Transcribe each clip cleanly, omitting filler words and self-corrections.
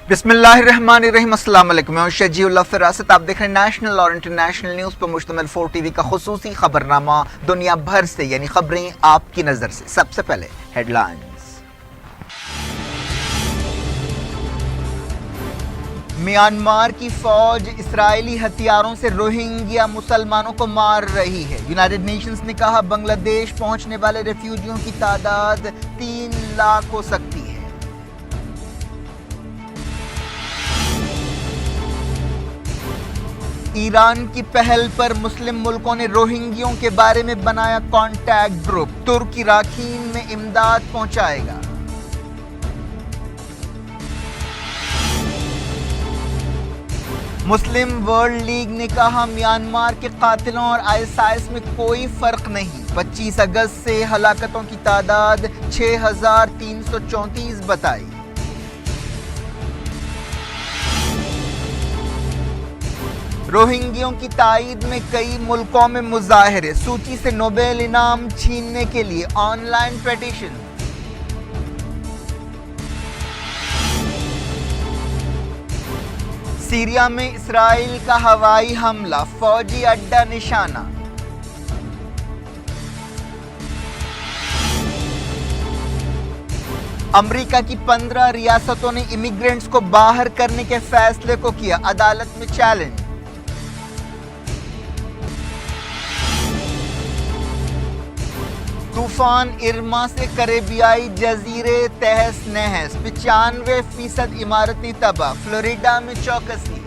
बिस्मिल्लाहिर्रहमानिर्रहीम। अस्सलाम वालेकुम। मैं शजीउल्लाह फिरासत। आप देख रहे हैं नेशनल और इंटरनेशनल न्यूज़ पर मुश्तमिल 4 टीवी का खुसूसी खबरनामा दुनिया भर से, यानी खबरें आपकी नज़र से। सबसे पहले हेडलाइंस। म्यांमार की फौज इसराइली हथियारों से रोहिंग्या मुसलमानों को मार रही है। यूनाइटेड नेशंस ने कहा बांग्लादेश पहुंचने वाले रेफ्यूजियों की तादाद 3 लाख हो सकती है। ईरान की पहल पर मुस्लिम मुल्कों ने रोहिंग्यों के बारे में बनाया कॉन्टैक्ट ग्रुप। तुर्की राखीन में इमदाद पहुंचाएगा। मुस्लिम वर्ल्ड लीग ने कहा म्यांमार के कातिलों और आईएसआईएस में कोई फर्क नहीं। 25 अगस्त से हलाकतों की तादाद 6334 बताई। रोहिंग्यों की ताईद में कई मुल्कों में मुजाहरे। सूची से नोबेल इनाम छीनने के लिए ऑनलाइन पिटीशन। सीरिया में इसराइल का हवाई हमला, फौजी अड्डा निशाना। अमेरिका की 15 रियासतों ने इमिग्रेंट्स को बाहर करने के फैसले को किया अदालत में चैलेंज। तूफान इरमा से करेबियाई जजीरे तहस नहस, 95% इमारतें तबाह। फ्लोरिडा में चौकसी।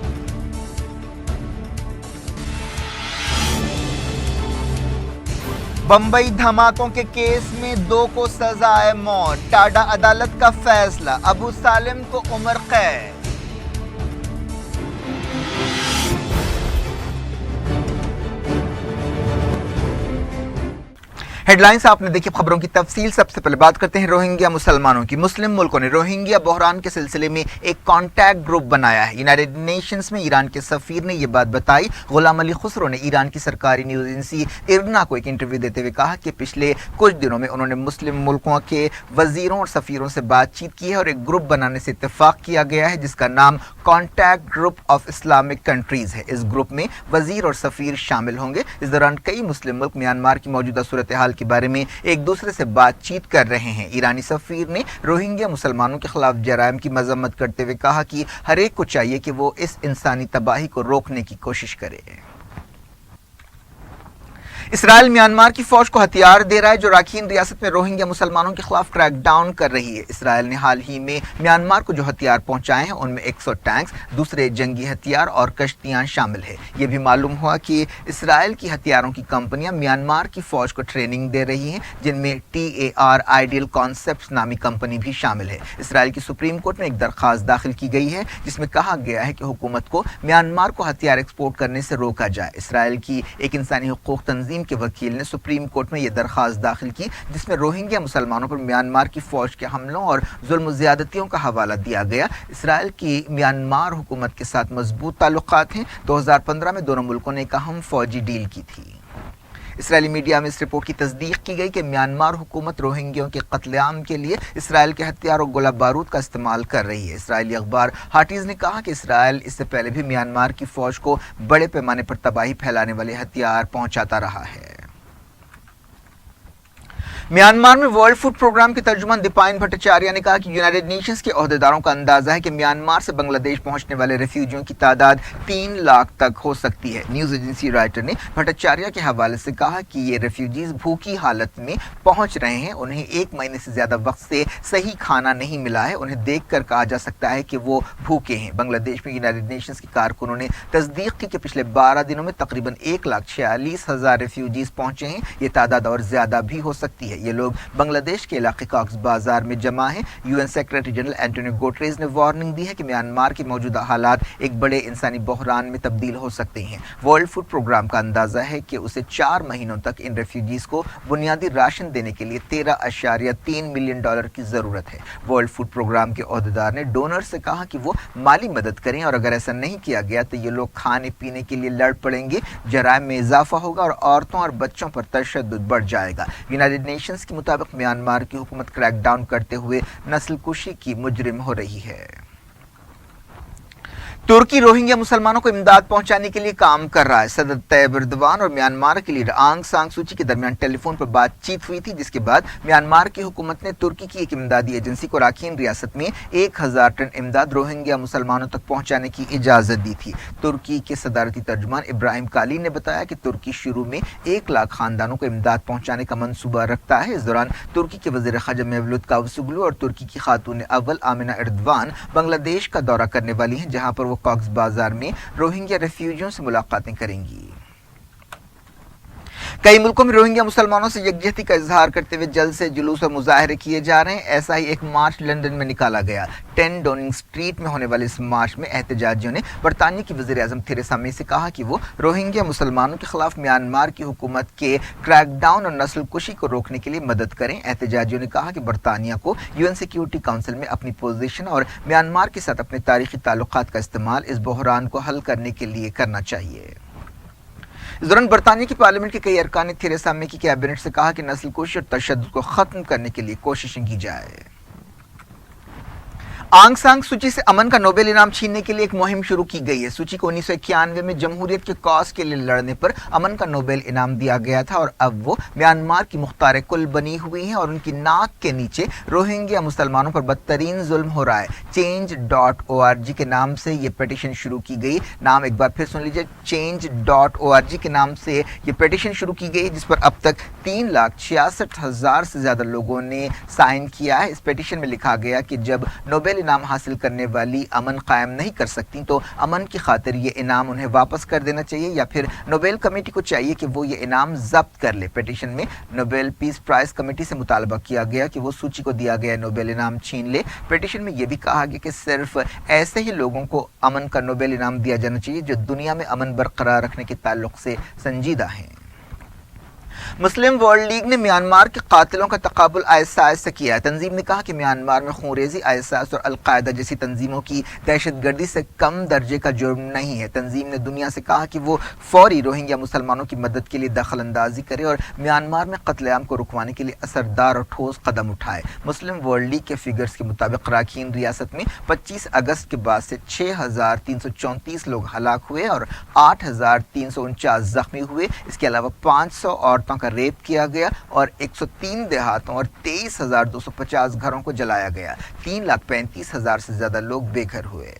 बंबई धमाकों के केस में 2 को सजाए मौत। टाडा अदालत का फैसला, अबू सालिम को उम्र कैद। हेडलाइंस आपने देखी। खबरों की तफसील। सबसे पहले बात करते हैं रोहिंग्या मुसलमानों की। मुस्लिम मुल्कों ने रोहिंग्या बहरान के सिलसिले में एक कॉन्टैक्ट ग्रुप बनाया है। यूनाइटेड नेशंस में ईरान के सफीर ने यह बात बताई। गुलाम अली खुसरो ने ईरान की सरकारी न्यूज एजेंसी इरना को एक इंटरव्यू देते हुए कहा कि पिछले कुछ दिनों में उन्होंने मुस्लिम मुल्कों के वजीरों और सफीरों से बातचीत की है और एक ग्रुप बनाने से इत्तेफाक किया गया है जिसका नाम contact group of Islamic countries है। इस ग्रुप में वजीर और सफीर शामिल होंगे। इस दौरान कई मुस्लिम मुल्क म्यांमार की मौजूदा सूरत हाल के बारे में एक दूसरे से बातचीत कर रहे हैं। ईरानी सफीर ने रोहिंग्या मुसलमानों के खिलाफ जराइम की मजम्मत करते हुए कहा कि हर एक को चाहिए कि वो इस इंसानी तबाही को रोकने की कोशिश करे। इसराइल म्यांमार की फौज को हथियार दे रहा है जो राखीन रियासत में रोहिंग्या मुसलमानों के खिलाफ क्रैकडाउन कर रही है। इसराइल ने हाल ही में म्यांमार को जो हथियार पहुंचाए हैं उनमें 100 टैंक्स, दूसरे जंगी हथियार और कश्तियां शामिल है। यह भी मालूम हुआ कि इसराइल की हथियारों की कंपनियां म्यांमार की फौज को ट्रेनिंग दे रही हैं, जिनमें TAR आइडियल कॉन्सेप्ट्स नामी कंपनी भी शामिल है। इसराइल की सुप्रीम कोर्ट में एक दरखास्त दाखिल की गई है जिसमें कहा गया है कि हुकूमत को म्यांमार को हथियार एक्सपोर्ट करने से रोका जाए। इसराइल की एक इंसानी हुकूक तंजीम के वकील ने सुप्रीम कोर्ट में यह दरखास्त दाखिल की जिसमें रोहिंग्या मुसलमानों पर म्यांमार की फौज के हमलों और जुल्म ज़्यादतियों का हवाला दिया गया। इसराइल की म्यांमार हुकूमत के साथ मजबूत ताल्लुकात हैं। 2015 में दोनों मुल्कों ने एक अहम फौजी डील की थी। इसराइली मीडिया में इस रिपोर्ट की तस्दीक की गई कि म्यांमार हुकूमत रोहिंग्यों के कत्लेआम के लिए इसराइल के हथियार और गोला बारूद का इस्तेमाल कर रही है। इसराइली अखबार हार्टीज ने कहा कि इसराइल इससे पहले भी म्यांमार की फौज को बड़े पैमाने पर तबाही फैलाने वाले हथियार पहुंचाता रहा है। म्यांमार में वर्ल्ड फूड प्रोग्राम के तर्जुमान दीपायन भट्टाचार्य ने कहा कि यूनाइटेड नेशंस के अहदेदारों का अंदाजा है कि म्यांमार से बांग्लादेश पहुंचने वाले रेफ्यूजियों की तादाद 3 लाख तक हो सकती है। न्यूज एजेंसी राइटर ने भट्टाचार्य के हवाले से कहा कि ये रेफ्यूजीज भूखी हालत में पहुंच रहे हैं। उन्हें 1 महीने से ज्यादा वक्त से सही खाना नहीं मिला है। उन्हें देखकर कहा जा सकता है कि वो भूखे हैं। बांग्लादेश में यूनाइटेड नेशंस के कारकुनों ने तस्दीक की कि पिछले 12 दिनों में तकरीबन 1,46,000 रेफ्यूजीज पहुंचे हैं। ये तादाद और ज्यादा भी हो सकती है। ये लोग बांग्लादेश के इलाके कॉक्स बाजार में जमा हैं। UN secretary general Antonio Guterres ने वार्निंग दी है कि म्यांमार के मौजूदा हालात एक बड़े इंसानी बहरान में तब्दील हो सकते हैं। वर्ल्ड फूड प्रोग्राम का अंदाजा है कि उसे 4 महीनों तक इन रेफ्यूजीज को बुनियादी राशन देने के लिए $13.3 मिलियन की जरूरत है। वर्ल्ड फूड प्रोग्राम के अहदेदार ने डोनर से कहा कि वो माली मदद करें और अगर ऐसा नहीं किया गया तो ये लोग खाने पीने के लिए लड़ पड़ेंगे, जराइम में इजाफा होगा और औरतों और बच्चों पर तशद्दुद बढ़ जाएगा। यूनाइटेड नेशंस के मुताबिक म्यांमार की हुकूमत क्रैकडाउन करते हुए नस्लकुशी की मुजरिम हो रही है। तुर्की रोहिंग्या मुसलमानों को इमदाद पहुंचाने के लिए काम कर रहा है। सदर तैयब एर्दोगान और म्यांमार के लीडर आंग सान सूची के दरमियान टेलीफोन पर बातचीत हुई थी, जिसके बाद म्यांमार की हुकूमत ने तुर्की की एक इमदादी एजेंसी को राखीन रियासत में 1000 टन इमदाद रोहिंग्या मुसलमानों तक पहुंचाने की इजाजत दी थी। तुर्की के सदारती तर्जुमान इब्राहिम काली ने बताया कि तुर्की शुरू में 1 लाख खानदानों को इमदाद पहुंचाने का मंसूबा रखता है। इस दौरान तुर्की के वजीर ख़ारजा मेवलूद कावुसोग्लू और तुर्की की खातून अव्वल आमिना एर्दोगान बांग्लादेश का दौरा करने वाली हैं, जहां पर वो कॉक्स बाजार में रोहिंग्या रेफ्यूजियों से मुलाकातें करेंगी। कई मुल्कों में रोहिंग्या मुसलमानों से यकजहती का इजहार करते हुए जल्द से जुलूस और मुजाहरे किए जा रहे हैं। ऐसा ही एक मार्च लंदन में निकाला गया। 10 डाउनिंग स्ट्रीट में होने वाले इस मार्च में एहतजाजियों ने बरतानिया की वज़ीर आज़म थेरेसा मे से कहा कि वो रोहिंग्या मुसलमानों के खिलाफ म्यांमार की हुकूमत के क्रैकडाउन और नस्ल कुशी को रोकने के लिए मदद करें। एहतजाजियों ने कहा कि बरतानिया को UN सिक्योरिटी काउंसिल में अपनी पोजीशन और म्यांमार के साथ अपने तारीखी ताल्लुकात का इस्तेमाल इस बहरान को हल करने के लिए करना चाहिए। इस दौरान बरतानिया की पार्लियामेंट के कई अरकान ने थेरेसा मे की कैबिनेट से कहा कि नस्ल कुशी और तशद्दुद को खत्म करने के लिए कोशिशें की जाए। आंग सान सूची से अमन का नोबेल इनाम छीनने के लिए एक मुहिम शुरू की गई है। सूची को 1991 में जमहूरियत के कॉज के लिए लड़ने पर अमन का नोबेल इनाम दिया गया था और अब वो म्यांमार की मुख्तार कुल बनी हुई हैं और उनकी नाक के नीचे रोहिंग्या मुसलमानों पर बदतरीन जुल्म हो रहा है। change.org के नाम से ये पिटीशन शुरू की गई। नाम एक बार फिर सुन लीजिए, change.org के नाम से ये पिटीशन शुरू की गई, जिस पर अब तक 3,66,000 से ज्यादा लोगों ने साइन किया है। इस पिटीशन में लिखा गया कि जब नोबेल इनाम हासिल करने वाली अमन कायम नहीं कर सकती तो अमन की खातिर ये इनाम उन्हें वापस कर देना चाहिए या फिर नोबेल कमेटी को चाहिए कि वो ये इनाम जब्त कर ले। पिटीशन में नोबेल पीस प्राइज कमेटी से मुतालबा किया गया कि वो सूची को दिया गया नोबेल इनाम छीन ले। पिटीशन में ये भी कहा गया कि सिर्फ ऐसे ही लोगों को अमन का नोबेल इनाम दिया जाना चाहिए जो दुनिया में अमन बरकरार रखने के ताल्लुक से संजीदा हैं। मुस्लिम वर्ल्ड लीग ने म्यांमार के कातिलों का तकाबुल ISIS से किया है। तंजीम ने कहा कि म्यांमार में खूनरेजी ISIS और अलकायदा जैसी तंजीमों की दहशतगर्दी से कम दर्जे का जुर्म नहीं है। तंजीम ने दुनिया से कहा कि वो फौरी रोहिंग्या मुसलमानों की मदद के लिए दखल अंदाजी करे और म्यांमार में कत्लेआम को रुकवाने के लिए असरदार और ठोस कदम उठाए। मुस्लिम वर्ल्ड लीग के फिगर्स के मुताबिक राखीन रियासत में 25 अगस्त के बाद से 6,334 लोग हलाक हुए और 8,349 जख्मी हुए। इसके अलावा 500 औरतों का रेप किया गया और 103 देहातों और 23,250 घरों को जलाया गया। 3,35,000 से ज्यादा लोग बेघर हुए।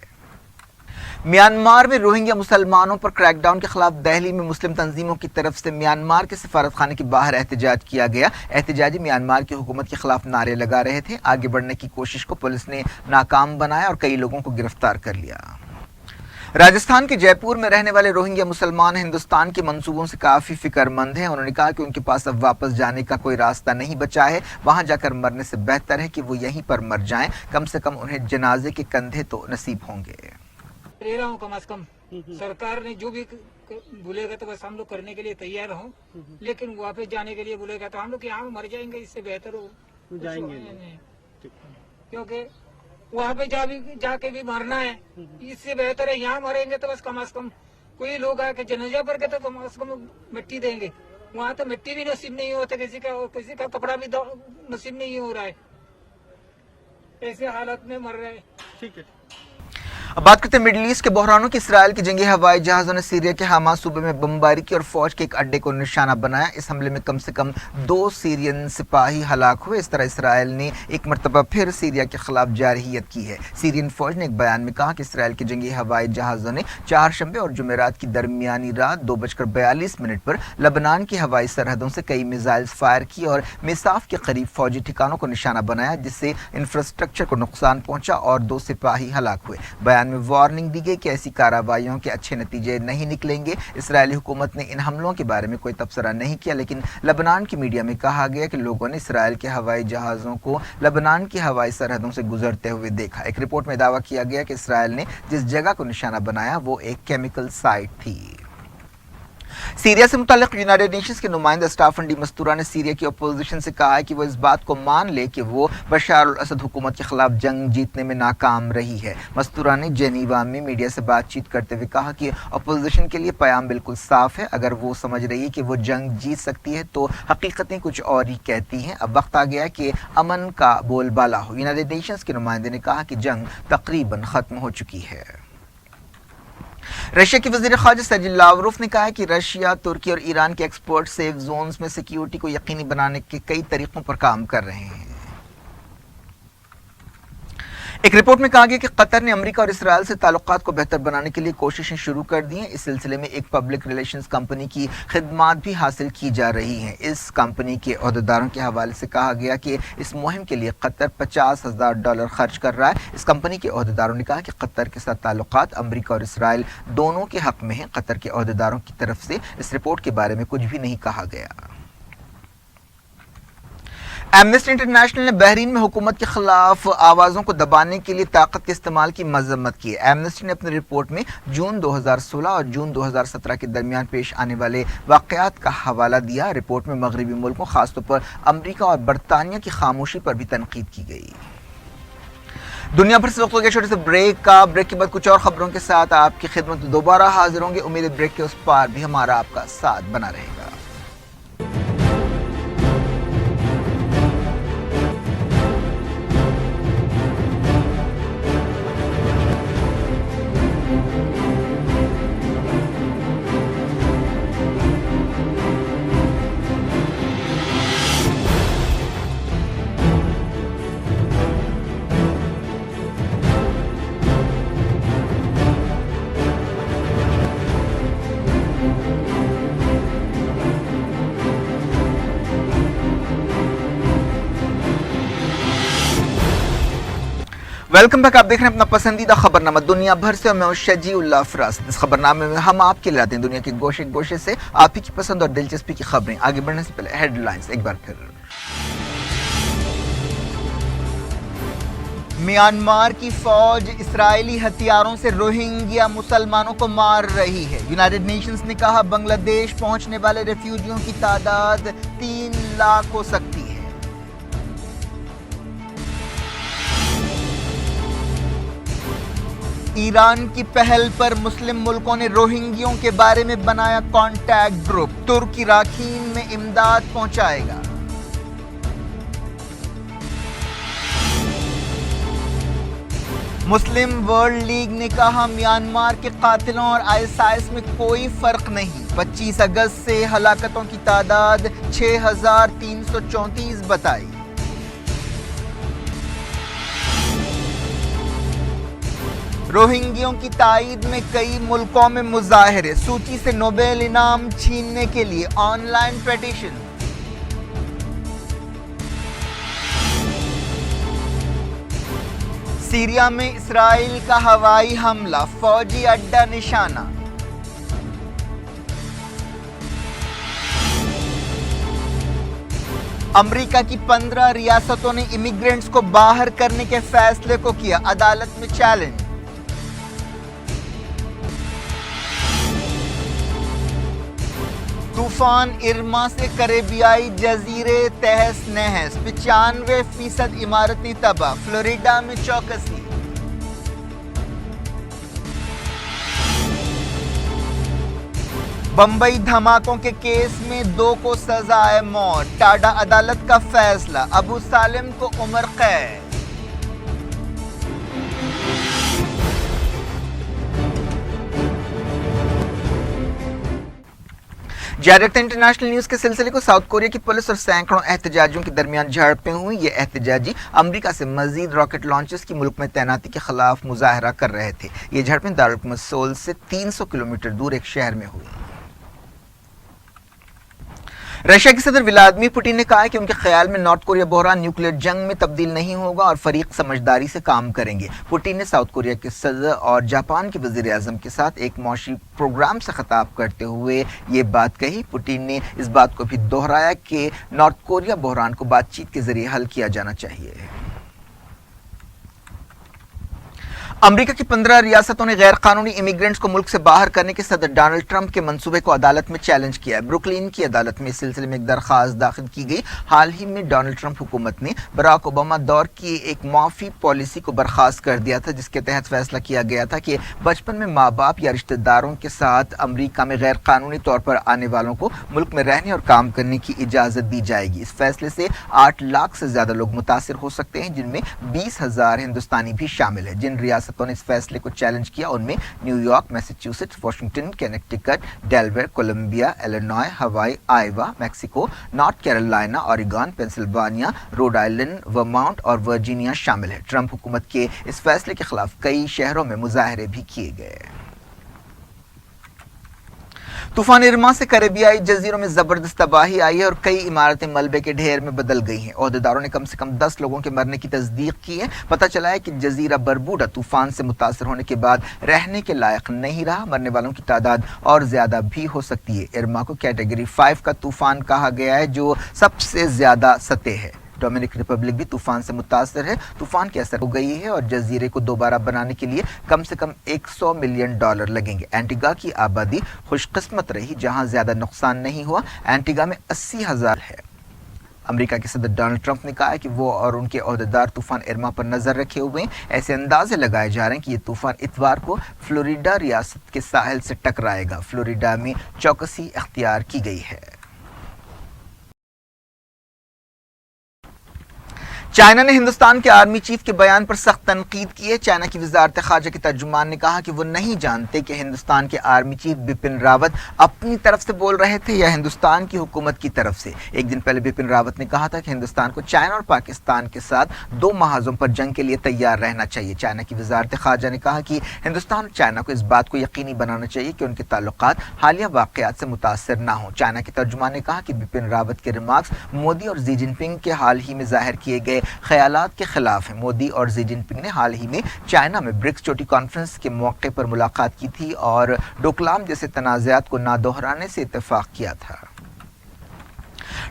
म्यांमार में रोहिंग्या मुसलमानों पर क्रैकडाउन के खिलाफ दिल्ली में मुस्लिम तंजीमों की तरफ से म्यांमार के सफारत खाने के बाहर एहतजाज किया गया। एहतजाजी म्यांमार की हुकूमत के खिलाफ नारे लगा रहे थे। आगे बढ़ने की कोशिश को पुलिस ने नाकाम बनाया और कई लोगों को गिरफ्तार कर लिया। राजस्थान के जयपुर में रहने वाले रोहिंग्या मुसलमान हिंदुस्तान के मंसूबों से काफ़ी फिक्रमंद हैं। उन्होंने कहा कि उनके पास अब वापस जाने का कोई रास्ता नहीं बचा है। वहां जाकर मरने से बेहतर है कि वो यहीं पर मर जाएं। कम से कम उन्हें जनाजे के कंधे तो नसीब होंगे। रह रहा हूँ कम से कम सरकार ने जो भी बोलेगा तो बस हम लोग करने के लिए तैयार हों, लेकिन वापस जाने के लिए बोलेगा तो हम लोग यहाँ मर जाएंगे, इससे बेहतर हो जाएंगे नहीं। क्योंकि वहाँ पे जाके भी मरना है, इससे बेहतर है यहाँ मरेंगे तो बस कम से कम कोई लोग आके जनाजा पर के तो कम से कम मिट्टी देंगे। वहाँ तो मिट्टी भी नसीब नहीं होता किसी का, और किसी का कपड़ा भी नसीब नहीं हो रहा है। ऐसे हालत में मर रहे हैं। ठीक है, अब बात करते हैं मिडिल ईस्ट के बहरानों की। इसराइल के जंगी हवाई जहाज़ों ने सीरिया के हमा सूबे में बमबारी की और फौज के एक अड्डे को निशाना बनाया। इस हमले में कम से कम 2 सीरियन सिपाही हलाक हुए। इस तरह इसराइल ने एक मरतबा फिर सीरिया के खिलाफ जारहियत की है। सीरियन फौज ने एक बयान में कहा कि इसराइल के जंगी हवाई जहाज़ों ने चारशंबे और जुमेरात की दरमियानी रात 2:42 पर लबनान की हवाई सरहदों से कई मिसाइल फायर की और मिसाफ के करीब फौजी ठिकानों को निशाना बनाया, जिससे इंफ्रास्ट्रक्चर को नुकसान पहुंचा और 2 सिपाही हलाक हुए। बयान में वार्निंग दी गई कि ऐसी कार्रवाइयों के अच्छे नतीजे नहीं निकलेंगे। इसराइली हुकूमत ने इन हमलों के बारे में कोई तबसरा नहीं किया, लेकिन लबनान की मीडिया में कहा गया कि लोगों ने इसराइल के हवाई जहाज़ों को लबनान की हवाई सरहदों से गुजरते हुए देखा। एक रिपोर्ट में दावा किया गया कि इसराइल ने जिस जगह को निशाना बनाया वो एक केमिकल साइट थी। सीरिया से मुताल्लिक यूनाइटेड नेशंस के नुमाइंदा स्टाफन डी मस्तूरा ने सीरिया की अपोजिशन से कहा है कि वो इस बात को मान ले कि वो बशार अल असद हुकूमत के खिलाफ जंग जीतने में नाकाम रही है। मस्तूरा ने जेनीवा में मीडिया से बातचीत करते हुए कहा कि अपोजिशन के लिए पैगाम बिल्कुल साफ है। अगर वो समझ रही है कि वो जंग जीत सकती है तो हकीकतें कुछ और ही कहती हैं। अब वक्त आ गया है कि अमन का बोलबाला हो। यूनाइटेड नेशंस के नुमाइंदे ने कहा कि जंग तकरीबन ख़त्म हो चुकी है। रशिया के वजीर ख़ारजा सर्जी लावरोव ने कहा है कि रशिया, तुर्की और ईरान के एक्सपर्ट सेफ जोन्स में सिक्योरिटी को यकीनी बनाने के कई तरीकों पर काम कर रहे हैं। एक रिपोर्ट में कहा गया कि कतर ने अमेरिका और इसराइल से ताल्लुकात को बेहतर बनाने के लिए कोशिशें शुरू कर दी हैं। इस सिलसिले में एक पब्लिक रिलेशंस कंपनी की खिदमात भी हासिल की जा रही हैं। इस कंपनी के अहदेदारों के हवाले से कहा गया कि इस मुहिम के लिए कतर $50,000 खर्च कर रहा है। इस कंपनी के अहदेदारों ने कहा कि कतर के साथ ताल्लुकात अमेरिका और इसराइल दोनों के हक में हैं। कतर के अहदेदारों की तरफ से इस रिपोर्ट के बारे में कुछ भी नहीं कहा गया। एमनेस्टी इंटरनेशनल ने बहरीन में हुकूमत के खिलाफ आवाज़ों को दबाने के लिए ताकत के इस्तेमाल की मजम्मत की है। एमनेस्टी ने अपनी रिपोर्ट में जून 2016 और जून 2017 के दरमियान पेश आने वाले वाक़यात का हवाला दिया। रिपोर्ट में मगरबी मुल्कों, खासतौर पर अमरीका और बरतानिया की खामोशी पर भी तनकीद की गई। दुनिया भर से वक्त हो गया छोटे से ब्रेक का। ब्रेक के बाद कुछ और खबरों के साथ आपकी खिदमत में दोबारा हाजिर होंगे। उम्मीद है ब्रेक के उस पार भी हमारा आपका साथ बना रहेगा। Welcome back. आप देख रहे हैं अपना पसंदीदा खबरनामा दुनिया भर से और मैं हूं शजीउल्लाह फराज। इस खबरनामे में हम आपके लिए लाते हैं दुनिया के गोशे गोशे से आप ही की पसंद और दिलचस्पी की खबरें। आगे बढ़ने से पहले हेडलाइंस एक बार फिर। म्यांमार की फौज इस्राएली हथियारों से रोहिंग्या मुसलमानों को मार रही है। यूनाइटेड नेशंस ने कहा बांग्लादेश पहुंचने वाले रेफ्यूजियों की तादाद 3 लाख हो सकती है। ईरान की पहल पर मुस्लिम मुल्कों ने रोहिंग्यों के बारे में बनाया कॉन्टैक्ट ग्रुप। तुर्की राखीन में इमदाद पहुंचाएगा। मुस्लिम वर्ल्ड लीग ने कहा म्यांमार के कातिलों और आईएसआईएस में कोई फर्क नहीं। 25 अगस्त से हलाकतों की तादाद 6,334 बताई। रोहिंग्यों की ताईद में कई मुल्कों में मुजाहरे। सूची से नोबेल इनाम छीनने के लिए ऑनलाइन पिटीशन। सीरिया में इस्राइल का हवाई हमला, फौजी अड्डा निशाना। अमेरिका की 15 रियासतों ने इमिग्रेंट्स को बाहर करने के फैसले को किया अदालत में चैलेंज। तूफान इरमा से करेबियाई जजीरे तहस नहस, 95% इमारतें तबाह। फ्लोरिडा में चौकसी। बंबई धमाकों के केस में 2 को सजाए मौत। टाडा अदालत का फैसला, अबू सालिम को उम्र कैद। जारी इंटरनेशनल न्यूज के सिलसिले को साउथ कोरिया की पुलिस और सैकड़ों एहतजाजियों के दरमियान झड़पें हुई। ये एहतजाजी अमेरिका से मजीद रॉकेट लॉन्चर्स की मुल्क में तैनाती के खिलाफ मुजाहरा कर रहे थे। ये झड़पें दारुल हुकूमत सोल से 300 किलोमीटर दूर एक शहर में हुई। रशिया के सदर व्लादिमीर पुतिन ने कहा है कि उनके ख्याल में नॉर्थ कोरिया बहरान न्यूक्लियर जंग में तब्दील नहीं होगा और फरीक समझदारी से काम करेंगे। पुतिन ने साउथ कोरिया के सदर और जापान के वजीर आजम के साथ एक मौशी प्रोग्राम से खिताब करते हुए ये बात कही। पुतिन ने इस बात को भी दोहराया कि नॉर्थ कोरिया बहरान को बातचीत के जरिए हल किया जाना चाहिए। अमेरिका की 15 रियासतों ने गैर कानूनी इमिग्रेंट्स को मुल्क से बाहर करने के सदर डोनाल्ड ट्रंप के मंसूबे को अदालत में चैलेंज किया है। ब्रुकलिन की अदालत में इस सिलसिले में एक दरख्वास्त दाखिल की गई। हाल ही में डोनाल्ड ट्रंप हुकूमत ने बराक ओबामा दौर की एक माफी पॉलिसी को बर्खास्त कर दिया था, जिसके तहत फैसला किया गया था कि बचपन में माँ बाप या रिश्तेदारों के साथ अमेरिका में गैर कानूनी तौर पर आने वालों को मुल्क में रहने और काम करने की इजाज़त दी जाएगी। इस फैसले से 8 लाख से ज़्यादा लोग मुतासिर हो सकते हैं, जिनमें 20,000 हिंदुस्तानी भी शामिल है। जिन रियासतों ریاستوں نے اس فیصلے کو چیلنج کیا. ان میں New York, Massachusetts, Washington, Connecticut, Delaware, Columbia, Illinois, Hawaii, Iowa, Mexico, North Carolina, Oregon, Pennsylvania, Rhode Island, Vermont اور ورجینیا شامل ہے. ٹرمپ حکومت کے اس فیصلے کے خلاف کئی شہروں میں مظاہرے بھی کیے گئے. طوفان ارما سے کریبیائی جزیروں میں زبردست تباہی آئی ہے اور کئی عمارتیں ملبے کے ڈھیر میں بدل گئی ہیں. عہدیداروں نے کم سے کم 10 لوگوں کے مرنے کی تصدیق کی ہے. پتہ چلا ہے کہ جزیرہ بربوڈا طوفان سے متاثر ہونے کے بعد رہنے کے لائق نہیں رہا. مرنے والوں کی تعداد اور زیادہ بھی ہو سکتی ہے. ارما کو کیٹیگری 5 کا طوفان کہا گیا ہے جو سب سے زیادہ سطح ہے. ڈومینک ریپبلک بھی طوفان سے متاثر ہے. طوفان کے اثر ہو گئی ہے اور جزیرے کو دوبارہ بنانے کے لیے کم سے کم $100 ملین لگیں گے. اینٹیگا کی آبادی خوش قسمت رہی جہاں زیادہ نقصان نہیں ہوا. اینٹیگا میں 80,000 ہے. امریکہ کے صدر ڈونلڈ ٹرمپ نے کہا ہے کہ وہ اور ان کے عہدیدار طوفان ارما پر نظر رکھے ہوئے ہیں. ایسے اندازے لگائے جا رہے ہیں کہ یہ طوفان اتوار کو فلوریڈا ریاست کے ساحل سے ٹکرائے گا. فلوریڈا میں چوکسی اختیار کی گئی ہے. چائنا نے ہندوستان کے آرمی چیف کے بیان پر سخت تنقید کی ہے. چائنا کی وزارت خارجہ کے ترجمان نے کہا کہ وہ نہیں جانتے کہ ہندوستان کے آرمی چیف بپن راوت اپنی طرف سے بول رہے تھے یا ہندوستان کی حکومت کی طرف سے. ایک دن پہلے بپن راوت نے کہا تھا کہ ہندوستان کو چائنا اور پاکستان کے ساتھ 2 محاذوں پر جنگ کے لیے تیار رہنا چاہیے. چائنا کی وزارت خارجہ نے کہا کہ ہندوستان اور چائنا کو اس بات کو یقینی بنانا چاہیے کہ ان کے تعلقات حالیہ واقعات سے متاثر نہ ہوں. چائنا کے ترجمان نے کہا کہ بپن راوت کے ریمارکس مودی اور ژی جن پنگ کے حال ہی میں ظاہر کیے گئے خیالات کے خلاف ہیں. مودی اور ژی جن پنگ نے حال ہی میں چائنا میں برکس چوٹی کانفرنس کے موقع پر ملاقات کی تھی اور ڈوکلام جیسے تنازعات کو نہ دہرانے سے اتفاق کیا تھا.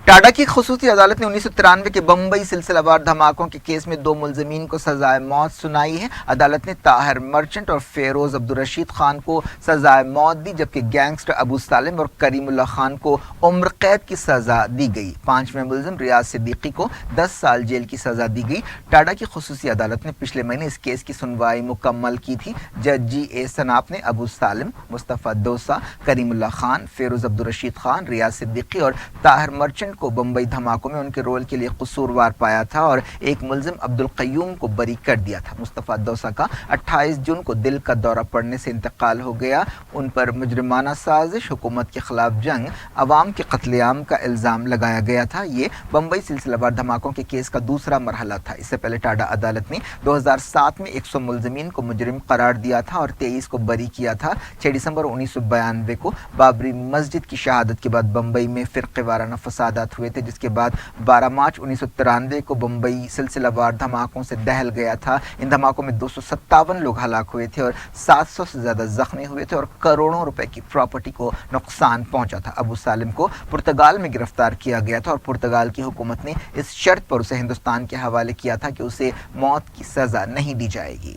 ٹاٹا کی خصوصی عدالت نے 1993 کے بمبئی سلسلہ وار دھماکوں کے کیس میں 2 ملزمین کو سزائے موت سنائی ہے. عدالت نے طاہر مرچنٹ اور فیروز عبدالرشید خان کو سزائے موت دی جبکہ گینگسٹر ابو سالم اور کریم اللہ خان کو عمر قید کی سزا دی گئی. 5ویں ملزم ریاض صدیقی کو 10 سال جیل کی سزا دی گئی. ٹاٹا کی خصوصی عدالت نے پچھلے مہینے اس کیس کی سنوائی مکمل کی تھی. جج جی اے سناپ نے ابو سالم, مصطفیٰ دوسا, کریم اللہ خان, فیروز عبدالرشید خان, ریاض صدیقی اور طاہر مرچنٹ کو بمبئی دھماکوں میں ان کے رول کے لیے قصوروار پایا تھا اور ایک ملزم عبدالقیوم کو بری کر دیا تھا. مصطفیٰ دوسا کا 28 جون کو دل کا دورہ پڑنے سے انتقال ہو گیا. ان پر مجرمانہ سازش, حکومت کے خلاف جنگ, عوام کے قتل عام کا الزام لگایا گیا تھا. یہ بمبئی سلسلہ وار دھماکوں کے کیس کا دوسرا مرحلہ تھا. اس سے پہلے ٹاٹا عدالت نے 2007 میں 100 ملزمین کو مجرم قرار دیا تھا اور 23 کو بری کیا تھا. 6 دسمبر 1992 کو بابری مسجد کی شہادت کے بعد بمبئی میں فرقے وارانہ فسادات ہوئے تھے جس کے بعد 12 مارچ 1993 کو بمبئی سلسلہ وار دھماکوں سے دہل گیا تھا. ان دھماکوں میں 257 لوگ ہلاک ہوئے تھے اور 700 سے زیادہ زخمی ہوئے تھے اور کروڑوں روپے کی پراپرٹی کو نقصان پہنچا تھا. ابو سالم کو پرتگال میں گرفتار کیا گیا تھا اور پرتگال کی حکومت نے اس شرط پر اسے ہندوستان کے حوالے کیا تھا کہ اسے موت کی سزا نہیں دی جائے گی.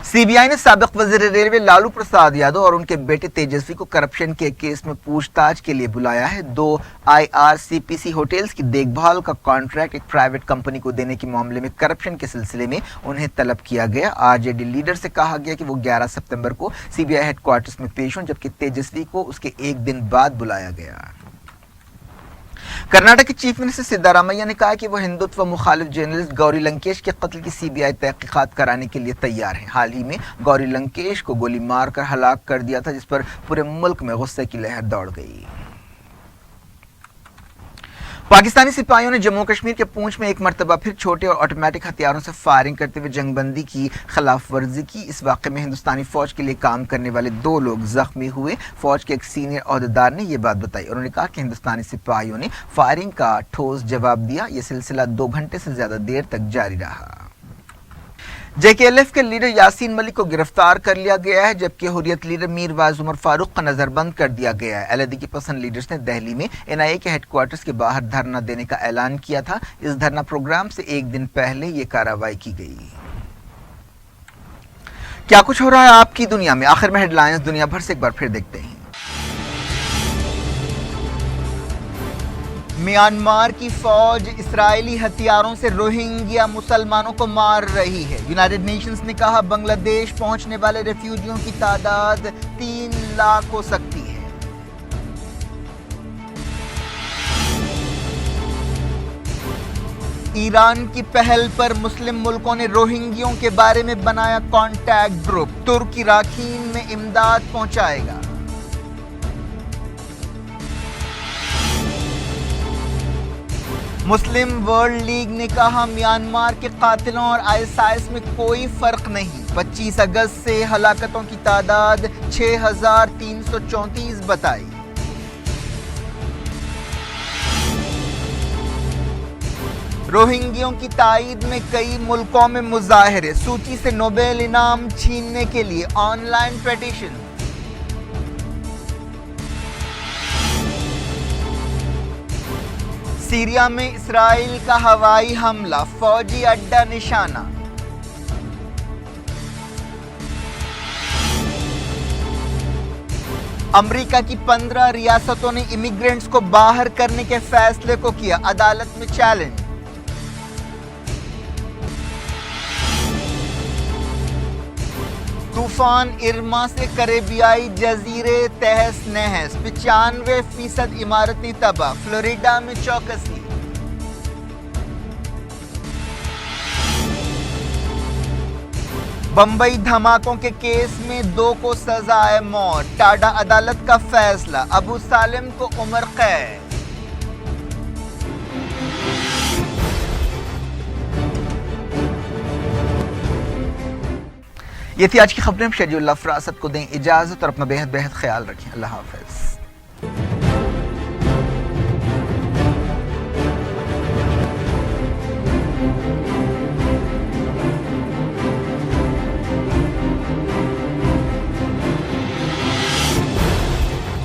سی بی آئی نے سابق وزیر ریلوے لالو پرساد یادو اور ان کے بیٹے تیجسوی کو کرپشن کے کیس میں پوچھ تاچھ کے لیے بلایا ہے. 2 IRCTC ہوٹلز کی دیکھ بھال کا کانٹریکٹ ایک پرائیویٹ کمپنی کو دینے کے معاملے میں کرپشن کے سلسلے میں انہیں طلب کیا گیا. RJD لیڈر سے کہا گیا کہ وہ 11 ستمبر کو CBI ہیڈ کوارٹرز میں پیش ہوں جبکہ تیجسوی کو اس کے ایک دن بعد بلایا گیا. کرناٹک کے چیف منسٹر سدھارامیا نے کہا کہ وہ ہندوتو مخالف جرنلسٹ گوری لنکیش کے قتل کی CBI تحقیقات کرانے کے لیے تیار ہیں. حال ہی میں گوری لنکیش کو گولی مار کر ہلاک کر دیا تھا جس پر پورے ملک میں غصے کی لہر دوڑ گئی. پاکستانی سپاہیوں نے جموں کشمیر کے پونچھ میں ایک مرتبہ پھر چھوٹے اور آٹومیٹک ہتھیاروں سے فائرنگ کرتے ہوئے جنگ بندی کی خلاف ورزی کی. اس واقعے میں ہندوستانی فوج کے لیے کام کرنے والے 2 لوگ زخمی ہوئے. فوج کے ایک سینئر عہدیدار نے یہ بات بتائی. انہوں نے کہا کہ ہندوستانی سپاہیوں نے فائرنگ کا ٹھوس جواب دیا. یہ سلسلہ 2 گھنٹے سے زیادہ دیر تک جاری رہا. JKLF کے لیڈر یاسین ملک کو گرفتار کر لیا گیا ہے جبکہ حریت لیڈر میر واعظ عمر فاروق کا نظر بند کر دیا گیا ہے. علیحدگی پسند لیڈرز نے دہلی میں NIA کے ہیڈ کوارٹرز کے باہر دھرنا دینے کا اعلان کیا تھا. اس دھرنا پروگرام سے ایک دن پہلے یہ کارروائی کی گئی. کیا کچھ ہو رہا ہے آپ کی دنیا میں؟ آخر میں ہیڈ لائنز دنیا بھر سے ایک بار پھر دیکھتے ہیں. میانمار کی فوج اسرائیلی ہتھیاروں سے روہنگیا مسلمانوں کو مار رہی ہے. یونائیٹڈ نیشنز نے کہا بنگلہ دیش پہنچنے والے ریفیوجیوں کی تعداد 3 لاکھ ہو سکتی ہے. ایران کی پہل پر مسلم ملکوں نے روہنگیوں کے بارے میں بنایا کانٹیکٹ گروپ، ترک راکھین میں امداد پہنچائے گا۔ مسلم ورلڈ لیگ نے کہا میانمار کے قاتلوں اور ISIS میں کوئی فرق نہیں۔ 25 اگست سے ہلاکتوں کی تعداد 6334 بتائی۔ روہنگیوں کی تائید میں کئی ملکوں میں مظاہرے، سوچی سے نوبل انعام چھیننے کے لیے آن لائن پیٹیشن۔ سیریا میں اسرائیل کا ہوائی حملہ، فوجی اڈہ نشانہ۔ امریکہ کی 15 ریاستوں نے امیگرینٹس کو باہر کرنے کے فیصلے کو کیا عدالت میں چیلنج۔ طوفان ارما سے کریبیائی جزیرے تہس نہس، 95% عمارتیں تباہ، فلوریڈا میں چوکسی۔ بمبئی دھماکوں کے کیس میں 2 کو سزائے موت، ٹاڈا عدالت کا فیصلہ، ابو سالم کو عمر قید۔ یہ تھی آج کی خبریں۔ شیڈیول اللہ فراست کو دیں اجازت اور اپنا بے حد خیال رکھیں۔ اللہ حافظ۔